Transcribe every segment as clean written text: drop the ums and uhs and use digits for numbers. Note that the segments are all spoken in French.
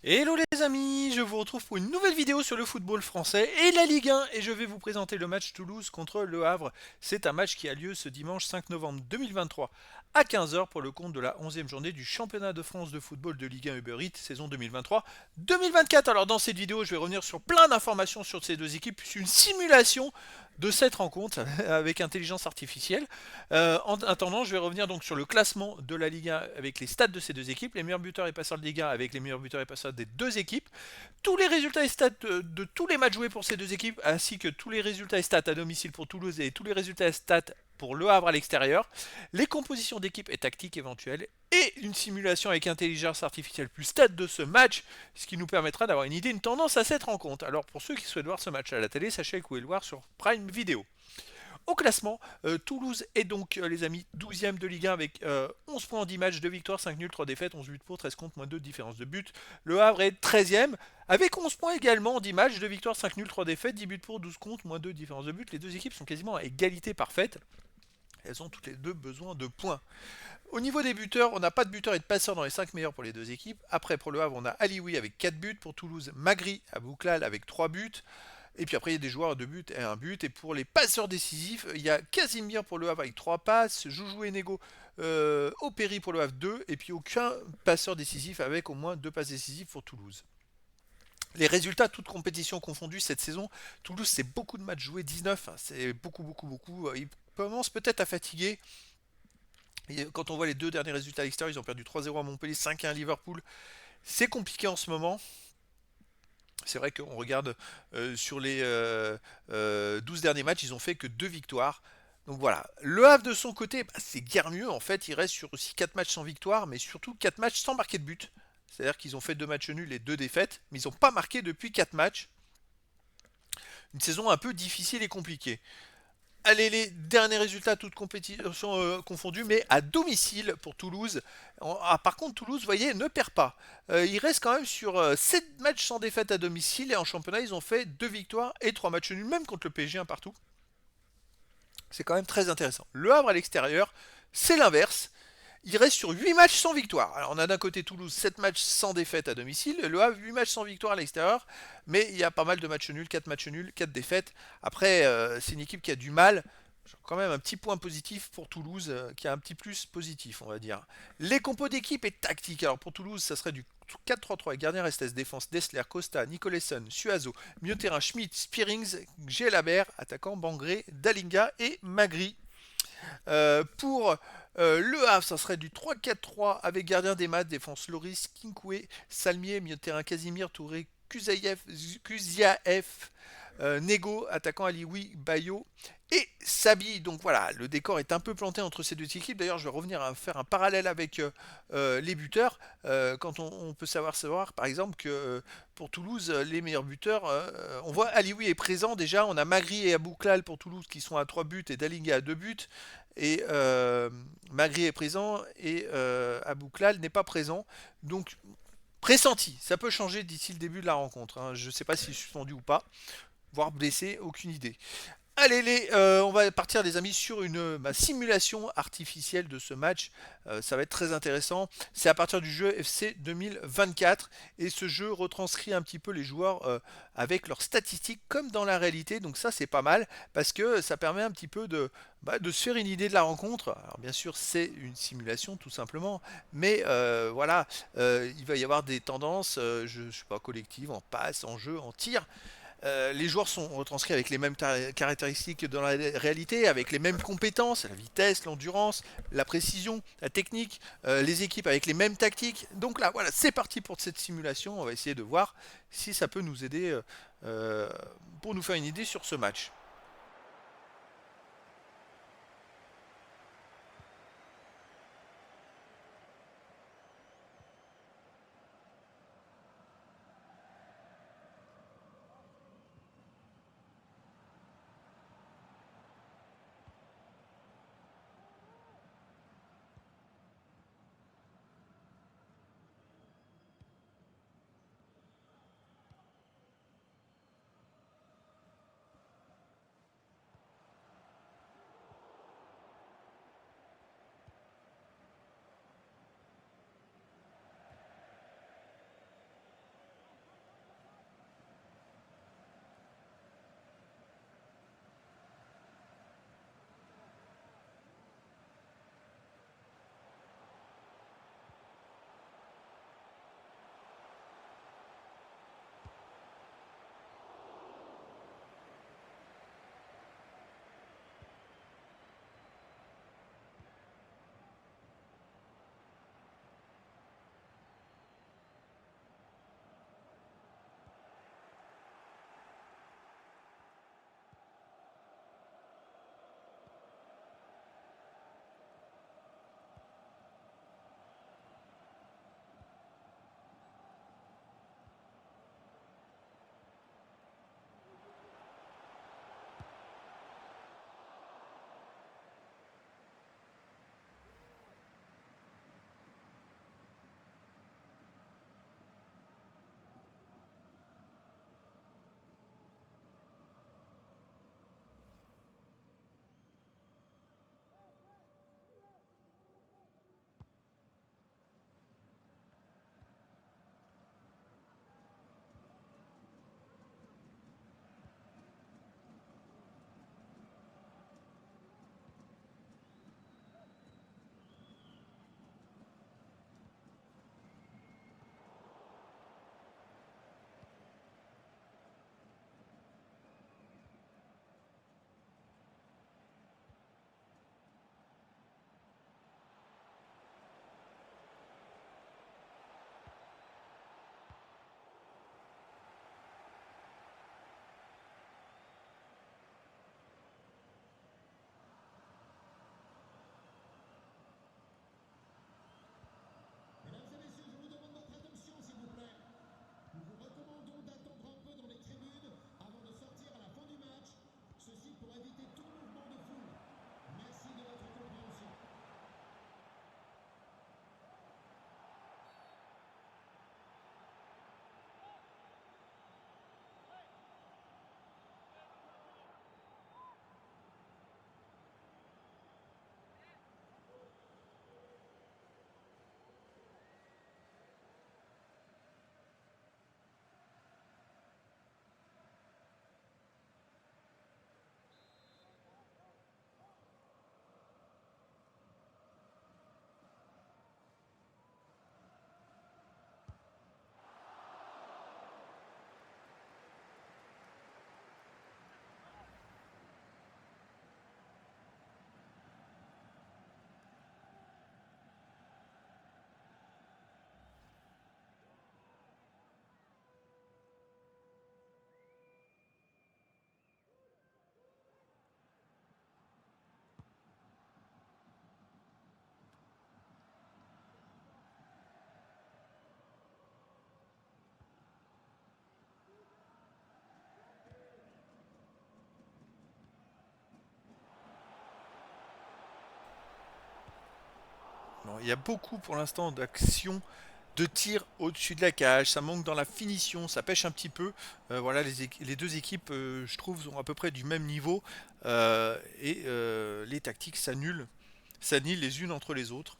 Hello les amis, je vous retrouve pour une nouvelle vidéo sur le football français et la Ligue 1 et je vais vous présenter le match Toulouse contre Le Havre. C'est un match qui a lieu ce dimanche 5 novembre 2023 à 15 heures pour le compte de la 11e journée du championnat de France de football de Ligue 1 Uber Eats saison 2023-2024. Alors dans cette vidéo, je vais revenir sur plein d'informations sur ces deux équipes, sur une simulation de cette rencontre avec intelligence artificielle. En attendant, je vais revenir donc sur le classement de la Ligue 1 avec les stats de ces deux équipes, les meilleurs buteurs et passeurs de Ligue 1 avec les meilleurs buteurs et passeurs des deux équipes, tous les résultats et stats de tous les matchs joués pour ces deux équipes, ainsi que tous les résultats et stats à domicile pour Toulouse et tous les résultats et stats pour Le Havre à l'extérieur, les compositions d'équipes et tactiques éventuelles, et une simulation avec intelligence artificielle plus stats de ce match, ce qui nous permettra d'avoir une idée, une tendance à cette rencontre. Alors pour ceux qui souhaitent voir ce match à la télé, sachez que vous pouvez le voir sur Prime Video. Au classement, Toulouse est donc, les amis, 12e de Ligue 1 avec 11 points en 10 matchs, 2 victoires, 5 nuls, 3 défaites, 11 buts pour, 13 contre, moins 2 de différence de but. Le Havre est 13e avec 11 points également en 10 matchs, 2 victoires, 5 nuls, 3 défaites, 10 buts pour, 12 contre, moins 2 de différence de but. Les deux équipes sont quasiment à égalité parfaite. Elles ont toutes les deux besoin de points. Au niveau des buteurs, on n'a pas de buteurs et de passeurs dans les 5 meilleurs pour les deux équipes. Après, pour le Havre, on a Alioui avec 4 buts. Pour Toulouse, Magri à Bouklal avec 3 buts. Et puis après, il y a des joueurs de but et un but. Et pour les passeurs décisifs, il y a Casimir pour le Havre avec 3 passes, Joujou et Nego Opéry pour le Havre 2. Et puis aucun passeur décisif avec au moins 2 passes décisives pour Toulouse. Les résultats, toutes compétitions confondues cette saison, Toulouse, c'est beaucoup de matchs joués, 19. C'est beaucoup, beaucoup, beaucoup. Ils commencent peut-être à fatiguer. Et quand on voit les deux derniers résultats à l'extérieur, ils ont perdu 3-0 à Montpellier, 5-1 à Liverpool. C'est compliqué en ce moment. C'est vrai qu'on regarde sur les 12 derniers matchs, ils ont fait que 2 victoires. Donc voilà. Le Havre de son côté, bah, c'est guère mieux. En fait, il reste sur aussi 4 matchs sans victoire, mais surtout 4 matchs sans marquer de but. C'est-à-dire qu'ils ont fait 2 matchs nuls et 2 défaites, mais ils n'ont pas marqué depuis 4 matchs. Une saison un peu difficile et compliquée. Allez, les derniers résultats, toutes compétitions confondues, mais à domicile pour Toulouse. Par contre, Toulouse, vous voyez, ne perd pas. Il reste quand même sur 7 matchs sans défaite à domicile et en championnat, ils ont fait 2 victoires et 3 matchs nuls, même contre le PSG un partout. C'est quand même très intéressant. Le Havre à l'extérieur, c'est l'inverse. Il reste sur 8 matchs sans victoire. Alors on a d'un côté Toulouse 7 matchs sans défaite à domicile, le Havre 8 matchs sans victoire à l'extérieur, mais il y a pas mal de matchs nuls, 4 matchs nuls, 4 défaites. Après, c'est une équipe qui a du mal. Quand même un petit point positif pour Toulouse, qui a un petit plus positif, on va dire. Les compos d'équipe et tactique. Alors pour Toulouse, ça serait du 4-3-3 avec gardien Restes, défense Dessler, Costa, Nicoleson, Suazo, milieu terrain Schmidt, Spearings, Gelabert, attaquant Bangré, Dalinga et Magri. Pour le Havre, ça serait du 3-4-3 avec gardien des maths, défense Loris, Kinkoué, Salmier, milieu de terrain Casimir, Touré, Kuziaev, Nego, attaquant Alioui, Bayo et Sabi. Donc voilà, le décor est un peu planté entre ces deux équipes. D'ailleurs, je vais revenir à faire un parallèle avec les buteurs. Quand on peut savoir, par exemple, que pour Toulouse, les meilleurs buteurs, on voit Alioui est présent déjà. On a Magri et Abouklal pour Toulouse qui sont à 3 buts et Dalinga à 2 buts. Et Magri est présent et Abouklal n'est pas présent. Donc pressenti, ça peut changer d'ici le début de la rencontre, hein. Je ne sais pas s'il est suspendu ou pas, voire blessé, aucune idée. Allez, on va partir, les amis, sur une simulation artificielle de ce match. Ça va être très intéressant. C'est à partir du jeu FC 2024. Et ce jeu retranscrit un petit peu les joueurs avec leurs statistiques comme dans la réalité. Donc ça, c'est pas mal parce que ça permet un petit peu de se faire une idée de la rencontre. Alors bien sûr, c'est une simulation tout simplement. Mais voilà, il va y avoir des tendances, je ne sais pas, collectives, en passe, en jeu, en tir. Les joueurs sont retranscrits avec les mêmes caractéristiques que dans la réalité, avec les mêmes compétences, la vitesse, l'endurance, la précision, la technique, les équipes avec les mêmes tactiques. Donc là, voilà, c'est parti pour cette simulation. On va essayer de voir si ça peut nous aider pour nous faire une idée sur ce match. Il y a beaucoup pour l'instant d'actions de tir au-dessus de la cage, ça manque dans la finition, ça pêche un petit peu. Voilà, les deux équipes, je trouve, sont à peu près du même niveau et les tactiques s'annulent les unes entre les autres.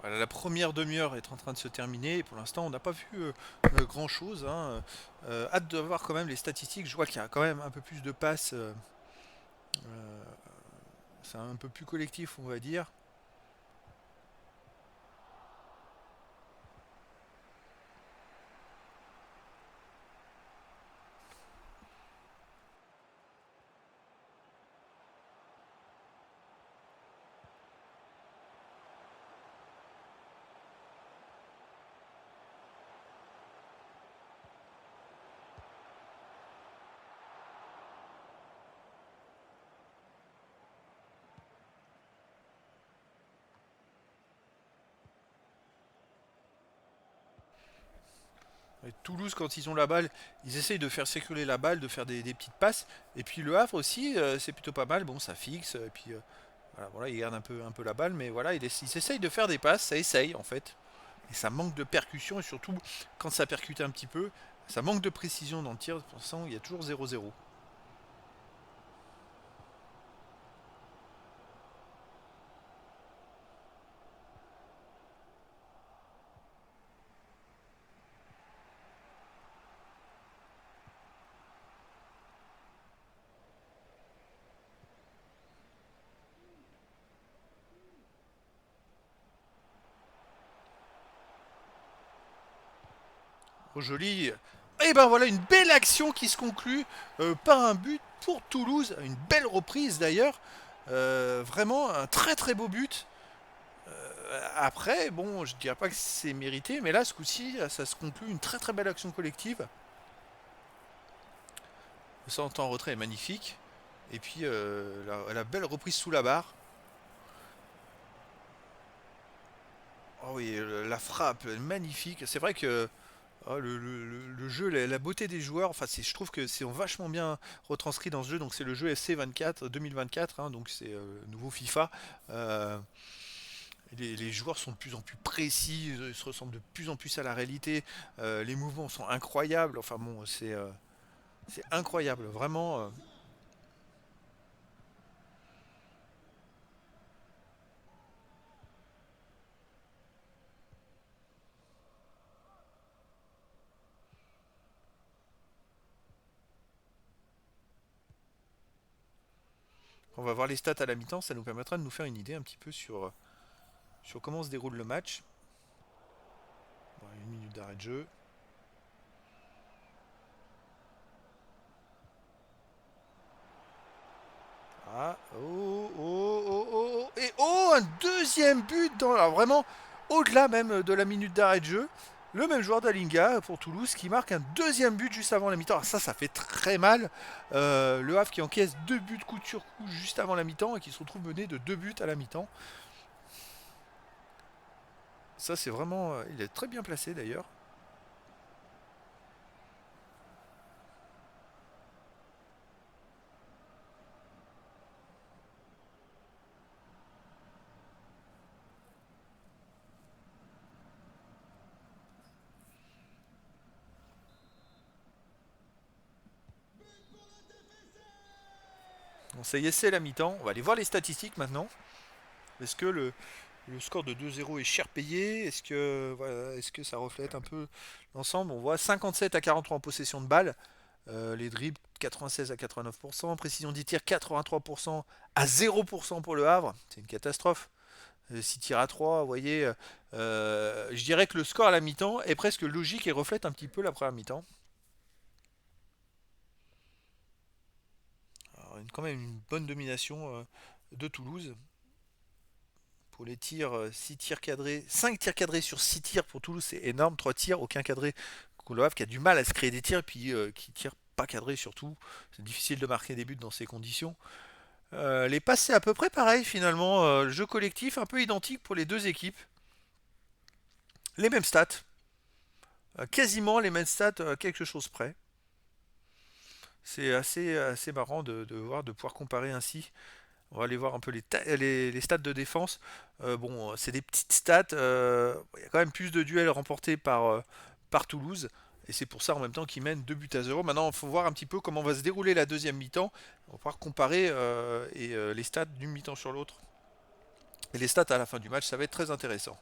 Voilà, la première demi-heure est en train de se terminer et pour l'instant on n'a pas vu grand chose, hein. Hâte de voir quand même les statistiques. Je vois qu'il y a quand même un peu plus de passes, euh, c'est un peu plus collectif on va dire. Et Toulouse, quand ils ont la balle, ils essayent de faire circuler la balle, de faire des petites passes. Et puis le Havre aussi, c'est plutôt pas mal. Bon, ça fixe. Et puis voilà, ils gardent un peu la balle. Mais voilà, ils essayent de faire des passes. Ça essaye en fait. Et ça manque de percussion. Et surtout, quand ça percute un petit peu, ça manque de précision dans le tir. Pour l'instant, il y a toujours 0-0. Oh, joli. Et ben voilà, une belle action qui se conclut par un but pour Toulouse. Une belle reprise d'ailleurs. Vraiment un très très beau but. Après, bon, je dirais pas que c'est mérité, mais là, ce coup-ci, ça se conclut une très très belle action collective. Le centre en retrait est magnifique. Et puis, la belle reprise sous la barre. Oh oui, la frappe, magnifique. C'est vrai que le jeu, la beauté des joueurs, enfin, je trouve que c'est vachement bien retranscrit dans ce jeu. Donc, c'est le jeu SC24 2024, hein, donc c'est nouveau FIFA. Euh, les joueurs sont de plus en plus précis, ils se ressemblent de plus en plus à la réalité. Les mouvements sont incroyables. Enfin bon, c'est incroyable, vraiment. On va voir les stats à la mi-temps, ça nous permettra de nous faire une idée un petit peu sur comment se déroule le match. Bon, une minute d'arrêt de jeu. Ah, oh, oh, oh, oh, oh. Et oh, un deuxième but alors vraiment, au-delà même de la minute d'arrêt de jeu. Le même joueur d'Alinga pour Toulouse qui marque un deuxième but juste avant la mi-temps. Alors ça fait très mal. Le Havre qui encaisse deux buts coup sur coup juste avant la mi-temps et qui se retrouve mené de deux buts à la mi-temps. Ça, c'est vraiment. Il est très bien placé d'ailleurs. Bon, ça y est, c'est la mi-temps. On va aller voir les statistiques maintenant. Est-ce que le score de 2-0 est cher payé? Est-ce que ça reflète un peu l'ensemble? On voit 57 à 43 en possession de balle. Les dribbles 96 à 89%, précision des tirs 83% à 0% pour le Havre, c'est une catastrophe. 6 tirs à 3, vous voyez, je dirais que le score à la mi-temps est presque logique et reflète un petit peu la première mi-temps. Alors, quand même une bonne domination de Toulouse. Pour les tirs, 6 tirs cadrés, 5 tirs cadrés sur 6 tirs pour Toulouse, c'est énorme. 3 tirs, aucun cadré. Le Havre qui a du mal à se créer des tirs, puis qui tire pas cadré surtout. C'est difficile de marquer des buts dans ces conditions. Les passes, c'est à peu près pareil finalement. Le jeu collectif, un peu identique pour les deux équipes. Les mêmes stats. Quasiment les mêmes stats, quelque chose près. C'est assez marrant de voir, de pouvoir comparer ainsi. On va aller voir un peu les stats de défense. Bon, c'est des petites stats. Il y a quand même plus de duels remportés par Toulouse. Et c'est pour ça en même temps qu'ils mènent 2 buts à 0. Maintenant, il faut voir un petit peu comment va se dérouler la deuxième mi-temps. On va pouvoir comparer les stats d'une mi-temps sur l'autre. Et les stats à la fin du match, ça va être très intéressant.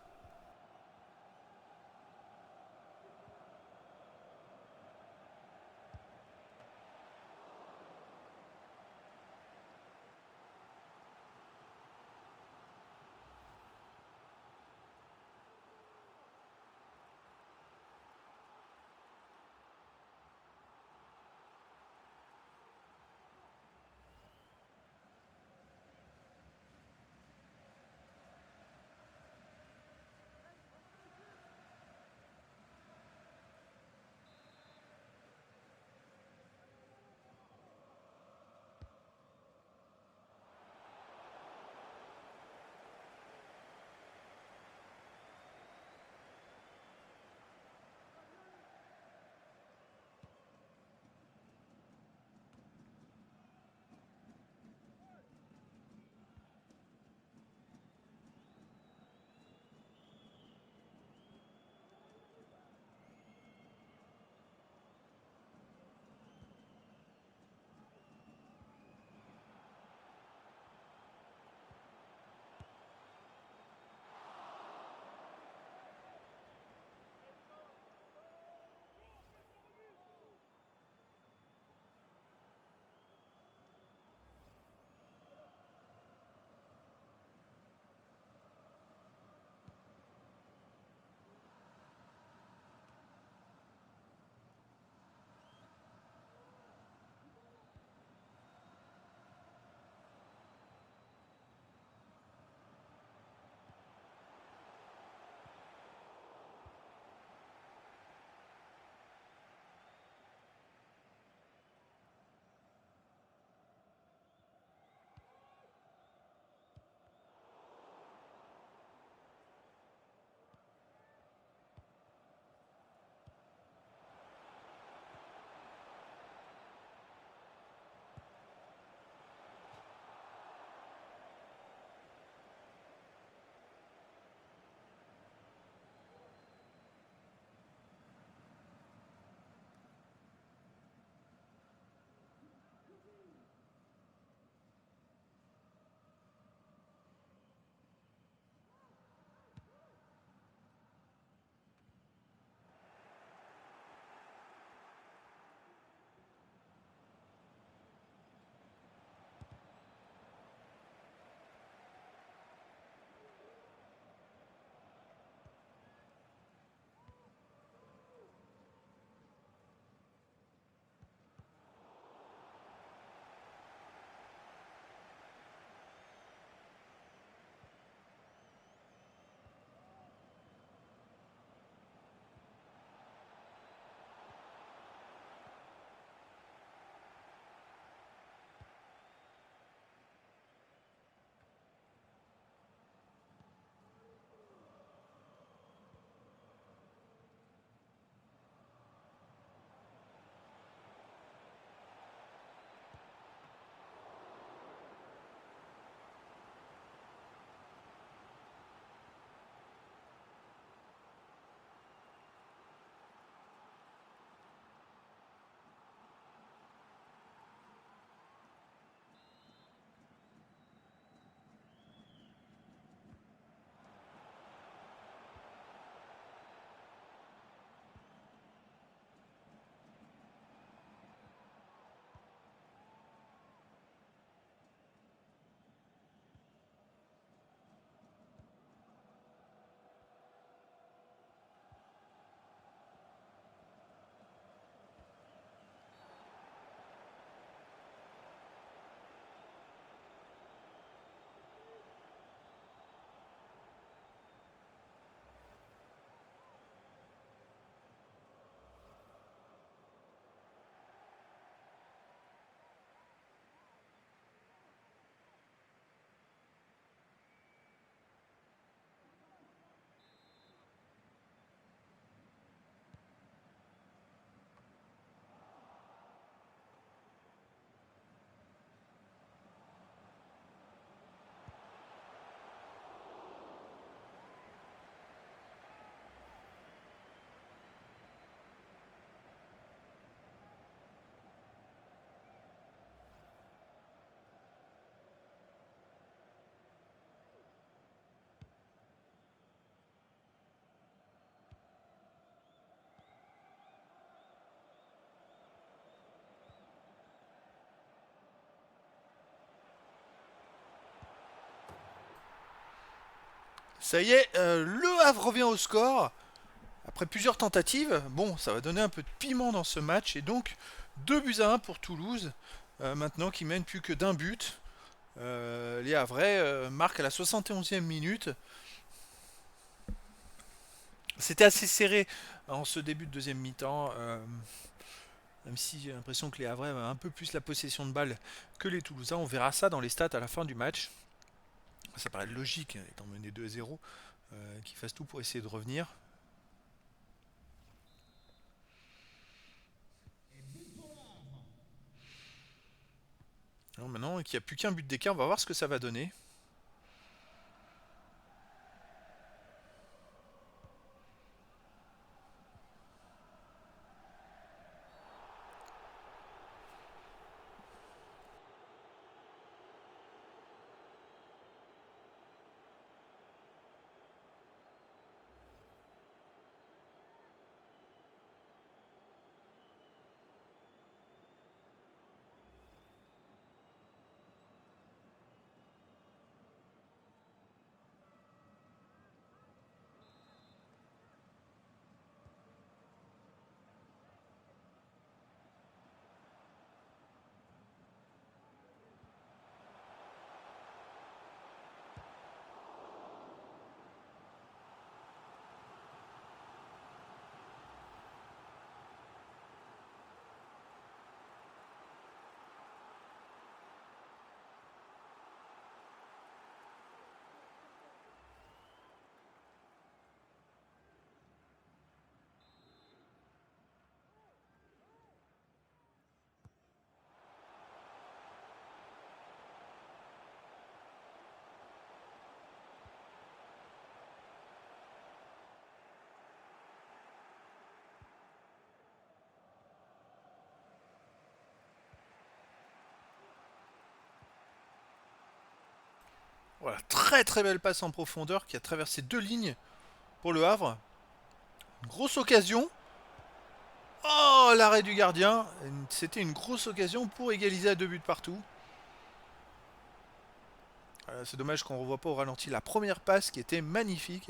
Ça y est, le Havre revient au score. Après plusieurs tentatives, bon, ça va donner un peu de piment dans ce match. Et donc, 2 buts à 1 pour Toulouse. Maintenant qui mène plus que d'un but. Les Havrais marquent à la 71e minute. C'était assez serré en ce début de deuxième mi-temps. Même si j'ai l'impression que les Havrais avaient un peu plus la possession de balle que les Toulousains. On verra ça dans les stats à la fin du match. Ça paraît logique, étant mené 2-0, qu'ils fassent tout pour essayer de revenir. Alors maintenant qu'il n'y a plus qu'un but d'écart, on va voir ce que ça va donner. Voilà, très très belle passe en profondeur qui a traversé 2 lignes pour le Havre. Une grosse occasion. Oh, l'arrêt du gardien. C'était une grosse occasion pour égaliser à 2 buts partout. C'est dommage qu'on ne revoit pas au ralenti la première passe qui était magnifique.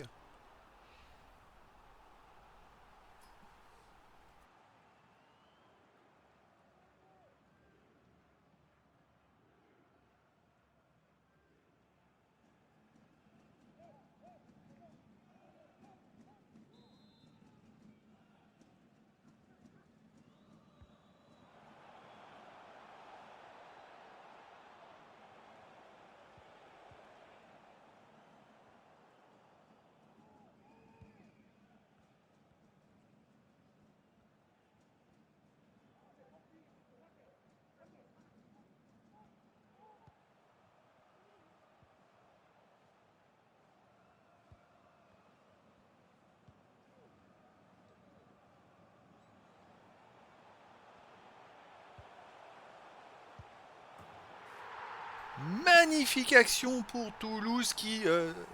Magnifique action pour Toulouse qui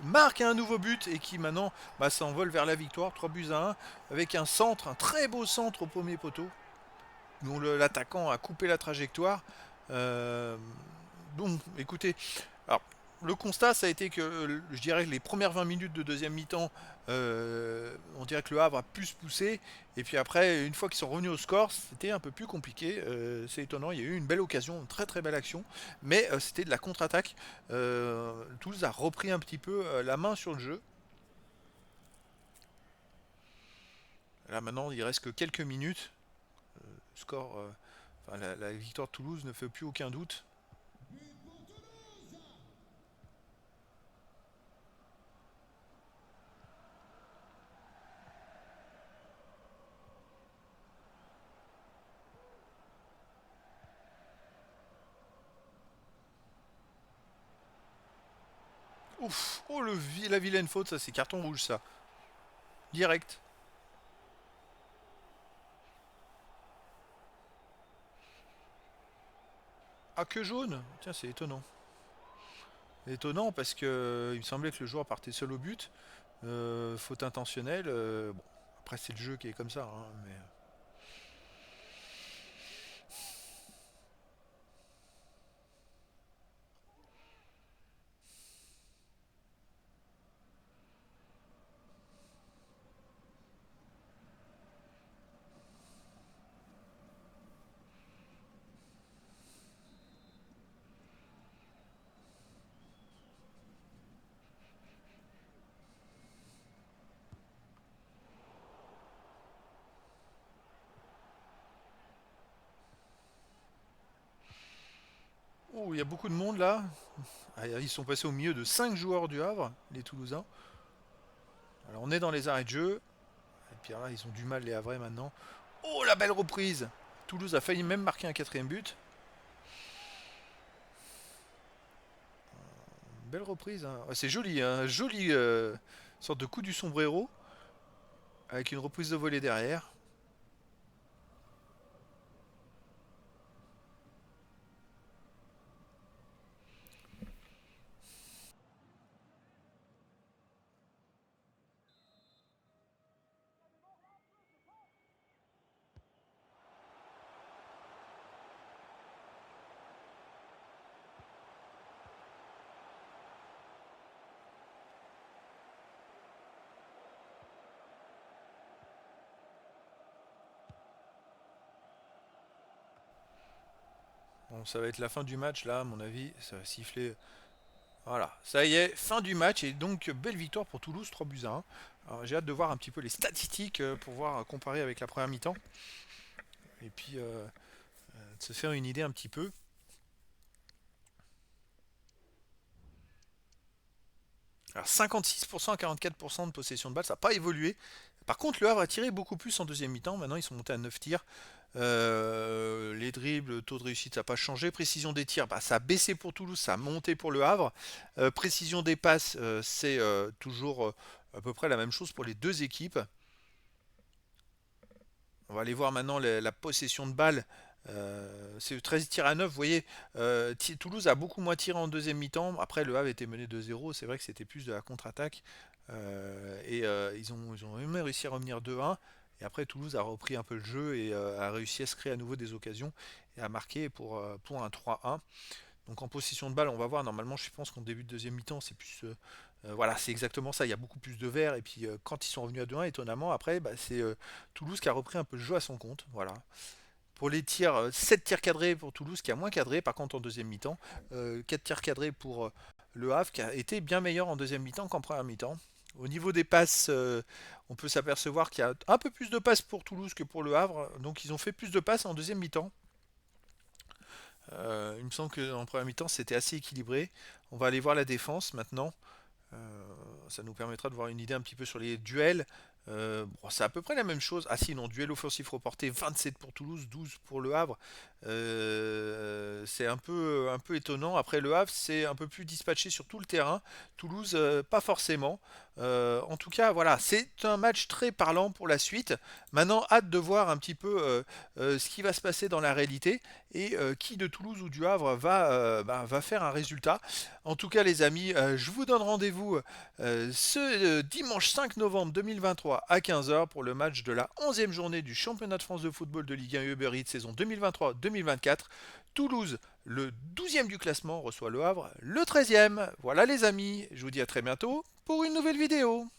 marque un nouveau but et qui maintenant s'envole vers la victoire. 3 buts à 1 avec un centre, un très beau centre au premier poteau dont l'attaquant a coupé la trajectoire. Euh, donc écoutez, alors, le constat, ça a été que je dirais que les premières 20 minutes de deuxième mi-temps, on dirait que le Havre a pu se pousser. Et puis après, une fois qu'ils sont revenus au score, c'était un peu plus compliqué. C'est étonnant, il y a eu une belle occasion, une très très belle action. Mais c'était de la contre-attaque. Toulouse a repris un petit peu la main sur le jeu. Là maintenant, il reste que quelques minutes. Le score, enfin, la victoire de Toulouse ne fait plus aucun doute. Ouf, oh la vilaine faute, ça c'est carton rouge ça. Direct. Ah, que jaune. Tiens, c'est étonnant. Étonnant parce que il me semblait que le joueur partait seul au but. Faute intentionnelle. Bon, après c'est le jeu qui est comme ça, hein, mais il y a beaucoup de monde là. Ah, ils sont passés au milieu de 5 joueurs du Havre, les Toulousains. Alors on est dans les arrêts de jeu. Et puis là, ils ont du mal les Havrais maintenant. Oh la belle reprise. Toulouse a failli même marquer un quatrième but. Belle reprise. Hein. Ouais, c'est joli, un joli sorte de coup du sombrero avec une reprise de volée derrière. Bon, ça va être la fin du match là, à mon avis. Ça va siffler. Voilà, ça y est, fin du match. Et donc, belle victoire pour Toulouse, 3 buts à 1. Alors, j'ai hâte de voir un petit peu les statistiques pour voir comparer avec la première mi-temps. Et puis, de se faire une idée un petit peu. Alors 56% à 44% de possession de balle, ça n'a pas évolué. Par contre, le Havre a tiré beaucoup plus en deuxième mi-temps. Maintenant, ils sont montés à 9 tirs. Les dribbles, le taux de réussite, ça n'a pas changé. Précision des tirs, bah, ça a baissé pour Toulouse, ça a monté pour le Havre. Précision des passes, c'est toujours à peu près la même chose pour les deux équipes. On va aller voir maintenant la possession de balle. C'est 13 tirs à 9. Vous voyez, Toulouse a beaucoup moins tiré en deuxième mi-temps. Après, le Havre était mené 2-0. C'est vrai que c'était plus de la contre-attaque. Ils ont même réussi à revenir 2-1. Et après, Toulouse a repris un peu le jeu et a réussi à se créer à nouveau des occasions et à marquer pour un 3-1. Donc en possession de balle, on va voir. Normalement, je pense qu'en début de deuxième mi-temps, c'est plus. Voilà, c'est exactement ça. Il y a beaucoup plus de verts. Et puis quand ils sont revenus à 2-1, étonnamment, après, bah, c'est Toulouse qui a repris un peu le jeu à son compte. Voilà. Pour les tirs, 7 tirs cadrés pour Toulouse qui a moins cadré par contre en deuxième mi-temps. 4 tirs cadrés pour le Havre qui a été bien meilleur en deuxième mi-temps qu'en première mi-temps. Au niveau des passes, on peut s'apercevoir qu'il y a un peu plus de passes pour Toulouse que pour le Havre. Donc ils ont fait plus de passes en deuxième mi-temps. Il me semble qu'en première mi-temps c'était assez équilibré. On va aller voir la défense maintenant. Ça nous permettra de voir une idée un petit peu sur les duels. Bon, c'est à peu près la même chose. Ah si, non, duel offensif reporté, 27 pour Toulouse, 12 pour le Havre. C'est un peu étonnant. Après, le Havre, c'est un peu plus dispatché sur tout le terrain. Toulouse, pas forcément. En tout cas, voilà, c'est un match très parlant pour la suite. Maintenant, hâte de voir un petit peu ce qui va se passer dans la réalité et qui de Toulouse ou du Havre va faire un résultat. En tout cas, les amis, je vous donne rendez-vous ce dimanche 5 novembre 2023 à 15 heures pour le match de la 11e journée du championnat de France de football de Ligue 1 Uber Eats saison 2023-2024. Toulouse, le 12e du classement, reçoit le Havre, le 13e. Voilà les amis, je vous dis à très bientôt pour une nouvelle vidéo.